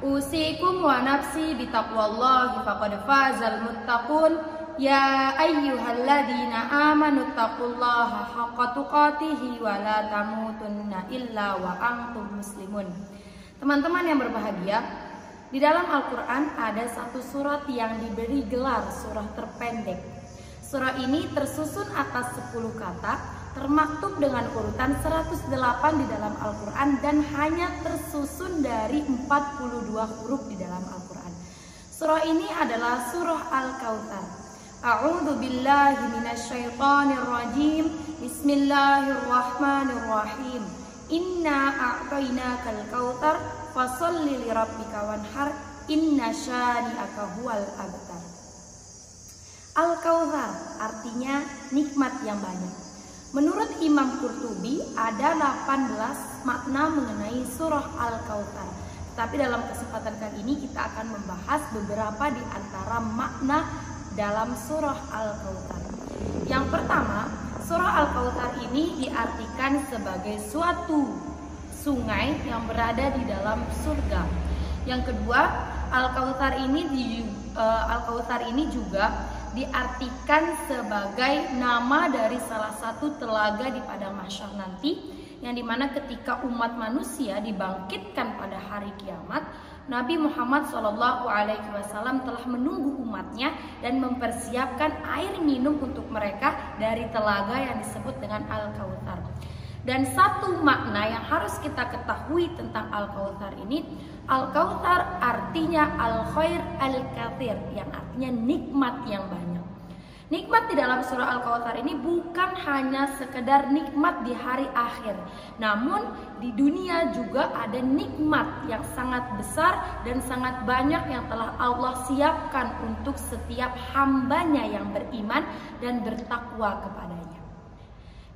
Usikum wa nafsi bitaqwallahi faqad fazal muttaqun. Ya ayyuhalladzina amanu taqullaha haqqa tuqatih wa la tamutunna illa wa antum muslimun. Teman-teman yang berbahagia, di dalam Al-Quran ada satu surat yang diberi gelar surah terpendek. Surah ini tersusun atas 10 kata, termaktub dengan urutan 108 di dalam Al-Quran dan hanya tersusun dari 42 huruf di dalam Al-Quran. Surah ini adalah surah Al-Kautsar. A'udzu billahi minasyaitonir rajim. Bismillahirrahmanirrahim. Inna a'tainakal kautsar fasholli lirabbika wanhar inna syani'aka huwal abtar. Al-Kautsar artinya nikmat yang banyak. Menurut Imam Qurtubi ada 18 makna mengenai surah Al-Kautsar. Tapi dalam kesempatan kali ini kita akan membahas beberapa di antara makna dalam surah Al-Kautsar. Yang pertama, surah Al-Kautsar ini diartikan sebagai suatu sungai yang berada di dalam surga. Yang kedua, Al-Kautsar ini juga diartikan sebagai nama dari salah satu telaga di padang mahsyar nanti, yang dimana ketika umat manusia dibangkitkan pada hari kiamat, Nabi Muhammad SAW telah menunggu umatnya dan mempersiapkan air minum untuk mereka dari telaga yang disebut dengan Al-Kautsar. Dan satu makna yang harus kita ketahui tentang Al-Kautsar ini, Al-Kautsar artinya Al-Khair Al-Katsir, yang artinya nikmat yang banyak. Nikmat di dalam surah Al-Kautsar ini bukan hanya sekedar nikmat di hari akhir, namun di dunia juga ada nikmat yang sangat besar dan sangat banyak yang telah Allah siapkan untuk setiap hambanya yang beriman dan bertakwa kepadanya.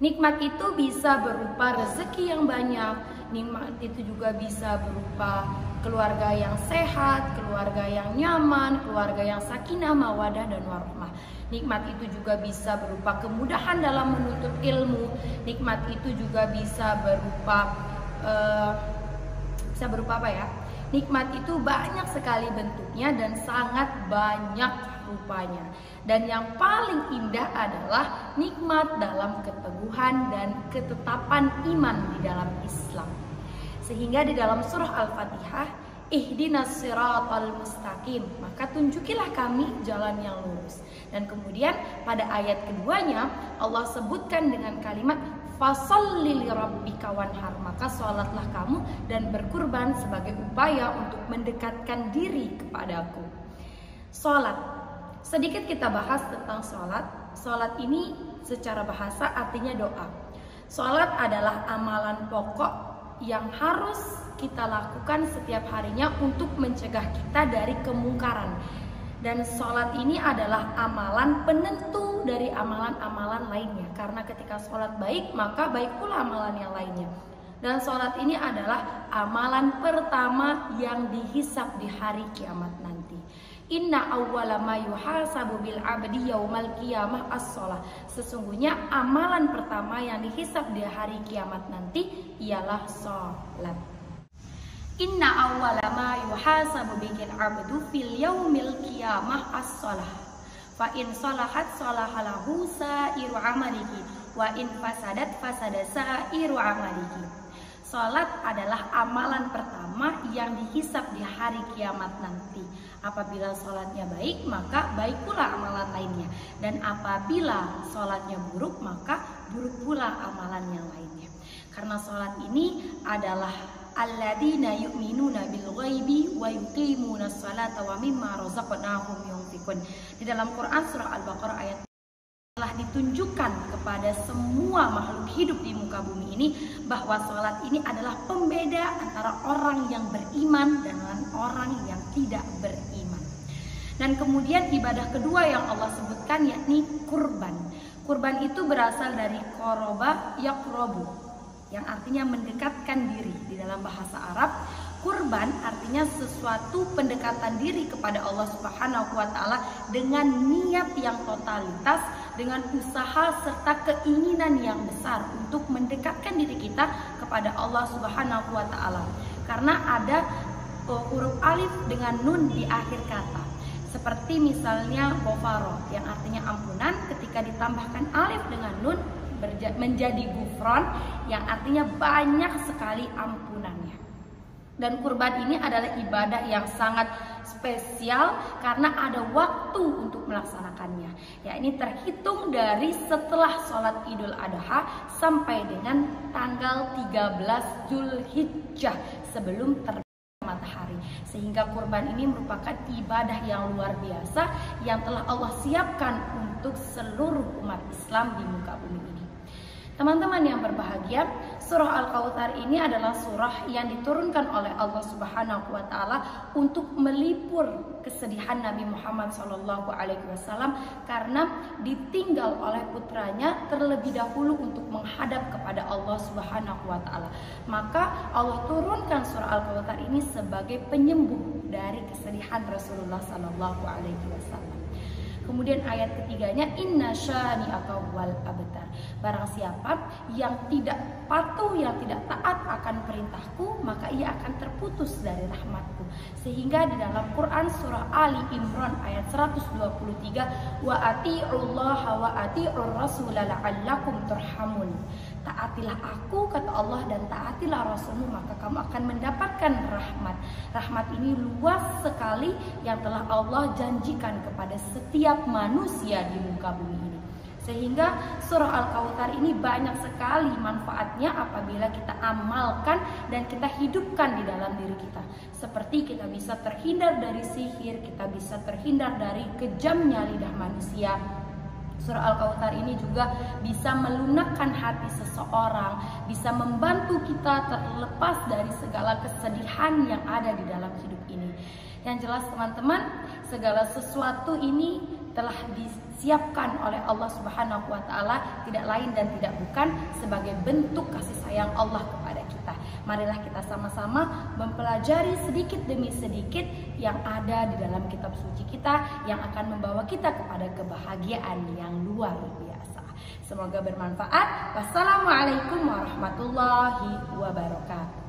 Nikmat itu bisa berupa rezeki yang banyak, nikmat itu juga bisa berupa keluarga yang sehat, keluarga yang nyaman, keluarga yang sakinah, mawadah, dan warahmah. Nikmat itu juga bisa berupa kemudahan dalam menuntut ilmu. Nikmat itu juga bisa berupa apa ya? Nikmat itu banyak sekali bentuknya dan sangat banyak rupanya. Dan yang paling indah adalah nikmat dalam keteguhan dan ketetapan iman di dalam Islam. Sehingga di dalam surah Al-Fatihah, ihdinas siratal mustaqim, maka tunjukilah kami jalan yang lurus. Dan kemudian pada ayat keduanya Allah sebutkan dengan kalimat fasholli lirabbika wanhar, maka sholatlah kamu dan berkurban sebagai upaya untuk mendekatkan diri kepadaku. Sholat, sedikit kita bahas tentang sholat. Sholat ini secara bahasa artinya doa. Sholat adalah amalan pokok yang harus kita lakukan setiap harinya untuk mencegah kita dari kemungkaran. Dan sholat ini adalah amalan penentu dari amalan-amalan lainnya. Karena ketika sholat baik, maka baik pula amalan yang lainnya. Dan sholat ini adalah amalan pertama yang dihisab di hari kiamat nanti. Inna awwala ma yuhasabu bil abdi yaumal qiyamah as-shalah. Sesungguhnya amalan pertama yang dihisab di hari kiamat nanti ialah sholat. Inna awwala ma yuhasabu bihil abdu fil yaumil qiyamah as-shalah. Fa in salahat salahalahu sa'iru amalihi wa in fasadat fasada sa'iru amalihi. Salat adalah amalan pertama yang dihisab di hari kiamat nanti. Apabila salatnya baik, maka baik pula amalan lainnya. Dan apabila salatnya buruk, maka buruk pula amalan yang lainnya. Karena salat ini adalah alladzina yu'minuna bil ghaibi wa yuqimuna sholata wa mimma razaqnahum yunfiqun. Di dalam Quran surah Al-Baqarah ayat telah ditunjukkan kepada semua makhluk hidup di muka bumi ini bahwa sholat ini adalah pembeda antara orang yang beriman dengan orang yang tidak beriman. Dan kemudian ibadah kedua yang Allah sebutkan yakni kurban. Kurban itu berasal dari qoroba yaqrobu, yang artinya mendekatkan diri. Di dalam bahasa Arab, kurban artinya sesuatu pendekatan diri kepada Allah Subhanahu wa taala dengan niat yang totalitas, dengan usaha serta keinginan yang besar untuk mendekatkan diri kita kepada Allah Subhanahu wa taala. Karena ada huruf alif dengan nun di akhir kata. Seperti misalnya ghafara yang artinya ampunan, ketika ditambahkan alif dengan nun menjadi gufron yang artinya banyak sekali ampunannya. Dan kurban ini adalah ibadah yang sangat spesial karena ada waktu untuk melaksanakannya. Ya, ini terhitung dari setelah sholat Idul Adha sampai dengan tanggal 13 Zulhijjah sebelum terbit matahari. Sehingga kurban ini merupakan ibadah yang luar biasa yang telah Allah siapkan untuk seluruh umat Islam di muka bumi ini. Teman-teman yang berbahagia, surah Al-Kautsar ini adalah surah yang diturunkan oleh Allah Subhanahu wa taala untuk melipur kesedihan Nabi Muhammad SAW karena ditinggal oleh putranya terlebih dahulu untuk menghadap kepada Allah Subhanahu wa taala. Maka Allah turunkan surah Al-Kautsar ini sebagai penyembuh dari kesedihan Rasulullah SAW. Kemudian ayat ketiganya, inna syani'aka wal abtar. Barang siapa yang tidak patuh, yang tidak taat akan perintahku, maka ia akan terputus dari rahmatku. Sehingga di dalam Quran surah Ali Imran ayat 123, wa ati'ullaha wa ati'ur rasula la'allakum turhamun. Taatilah aku, kata Allah, dan taatilah Rasulmu, maka kamu akan mendapatkan rahmat. Rahmat ini luas sekali yang telah Allah janjikan kepada setiap manusia di muka bumi ini. Sehingga surah Al-Kautsar ini banyak sekali manfaatnya apabila kita amalkan dan kita hidupkan di dalam diri kita. Seperti kita bisa terhindar dari sihir, kita bisa terhindar dari kejamnya lidah manusia. Surah Al-Kautsar ini juga bisa melunakkan hati seseorang, bisa membantu kita terlepas dari segala kesedihan yang ada di dalam hidup ini. Yang jelas teman-teman, segala sesuatu ini telah disiapkan oleh Allah Subhanahu wa taala, tidak lain dan tidak bukan sebagai bentuk kasih sayang Allah kepada kita. Marilah kita sama-sama mempelajari sedikit demi sedikit yang ada di dalam kitab suci kita yang akan membawa kita kepada kebahagiaan yang luar biasa. Semoga bermanfaat. Wassalamualaikum warahmatullahi wabarakatuh.